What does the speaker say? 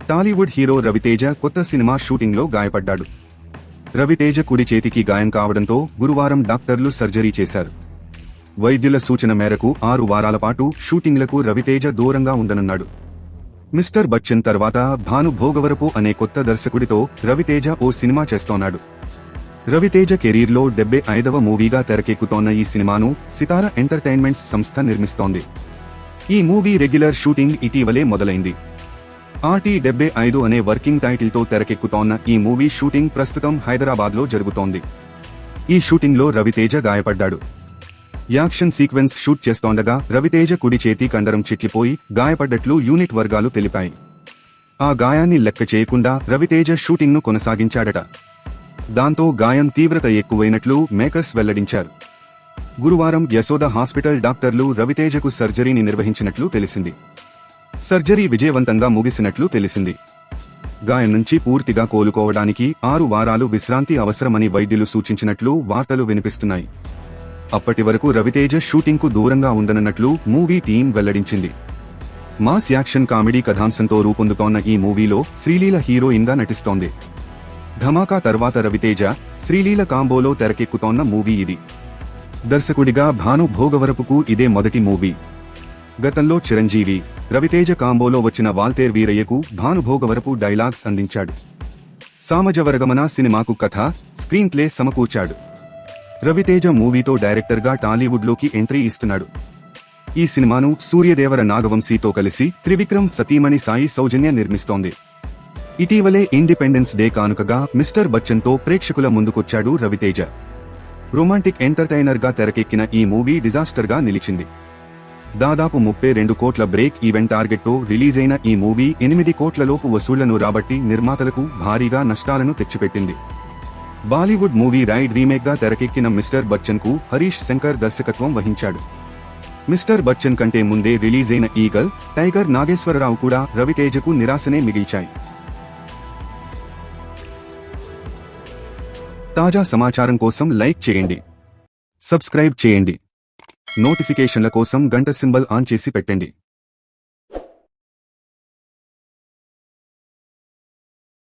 Tollywood hero Raviteja కొత్త cinema షూటింగ్లో గాయపడ్డాడు. రవితేజ కుడి చేతికి గాయం కావడంతో గురువారం డాక్టర్లు సర్జరీ చేశారు. వైద్యుల సూచన మేరకు 6 వారాల పాటు షూటింగ్లకు రవితేజ దూరంగా ఉండనున్నాడు. మిస్టర్ బచ్చన్ తర్వాత భాను భోగవరపు అనే కొత్త దర్శకుడితో రవితేజ ఓ సినిమా చేస్తోన్నాడు. రవితేజ కెరీర్లో 75వ మూవీగా తెరకెక్కుతోన్న ఈ సినిమాను సితారా ఎంటర్టైన్మెంట్స్ సంస్థ నిర్మిస్తోంది. ఈ మూవీ రెగ్యులర్ షూటింగ్ ఇటీవలే మొదలైంది. ఆర్టీ 75 అనే వర్కింగ్ టైటిల్తో తెరకెక్కుతోన్న ఈ మూవీ షూటింగ్ ప్రస్తుతం హైదరాబాద్లో జరుగుతోంది. ఈ షూటింగ్లో రవితేజ గాయపడ్డాడు. యాక్షన్ సీక్వెన్స్ షూట్ చేస్తోండగా రవితేజ కుడి చేతి కండరం చిట్లిపోయి గాయపడ్డట్లు యూనిట్ వర్గాలు తెలిపాయి. ఆ గాయాన్ని లెక్క చేయకుండా రవితేజ షూటింగ్ను కొనసాగించాడట. దాంతో గాయం తీవ్రత ఎక్కువైనట్లు మేకర్స్ వెల్లడించారు. గురువారం యశోద హాస్పిటల్ డాక్టర్లు రవితేజకు సర్జరీని నిర్వహించినట్లు తెలిసింది. సర్జరీ విజయవంతంగా ముగిసినట్లు తెలిసింది. గాయం నుంచి పూర్తిగా కోలుకోవడానికి 6 వారాలు విశ్రాంతి అవసరమని వైద్యులు సూచించినట్లు వార్తలు వినిపిస్తున్నాయి. అప్పటి వరకు రవితేజ షూటింగ్కు దూరంగా ఉండనున్నట్లు మూవీ టీం వెల్లడించింది. మాస్ యాక్షన్ కామెడీ కథాంశంతో రూపొందుతోన్న ఈ మూవీలో శ్రీలీల హీరోయిన్గా నటిస్తోంది. ధమాకా తర్వాత రవితేజ, శ్రీలీల కాంబోలో తెరకెక్కుతోన్న మూవీ ఇది. దర్శకుడిగా భాను భోగవరపుకు ఇదే మొదటి మూవీ. గతంలో చిరంజీవి, రవితేజ కాంబోలో వచ్చిన వాల్తేర్ వీరయ్యకు భాను భోగవరపు డైలాగ్స్ అందించాడు. సామజవరగమన సినిమాకు కథ, స్క్రీన్ ప్లే సమకూర్చాడు. రవితేజ మూవీతో డైరెక్టర్గా టాలీవుడ్లోకి ఎంట్రీ ఇస్తున్నాడు. ఈ సినిమాను సూర్యదేవర నాగవంశీతో కలిసి త్రివిక్రమ్ సతీమణి సాయి సౌజన్య నిర్మిస్తోంది. ఇటీవలే ఇండిపెండెన్స్ డే కానుకగా మిస్టర్ బచ్చన్తో ప్రేక్షకుల ముందుకొచ్చాడు రవితేజ. రొమాంటిక్ ఎంటర్టైనర్గా తెరకెక్కిన ఈ మూవీ డిజాస్టర్గా నిలిచింది. దాదాపు 32 కోట్ల బ్రేక్ ఈవెన్ టార్గెట్తో రిలీజైన ఈ మూవీ 8 కోట్లలోపు వసూళ్లను రాబట్టి నిర్మాతలకు భారీగా నష్టాలను తెచ్చిపెట్టింది. బాలీవుడ్ మూవీ రైడ్ రీమేక్గా తెరకెక్కిన మిస్టర్ బచ్చన్కు హరీష్ శంకర్ దర్శకత్వం వహించాడు. మిస్టర్ బచ్చన్ కంటే ముందే రిలీజైన ఈగల్, టైగర్ నాగేశ్వరరావు కూడా రవితేజకు నిరాశనే మిగిల్చాయి. తాజా సమాచారం కోసం లైక్ చేయండి, సబ్స్క్రైబ్ చేయండి, నోటిఫికేషన్ల కోసం గంట సింబల్ ఆన్ చేసి పెట్టండి.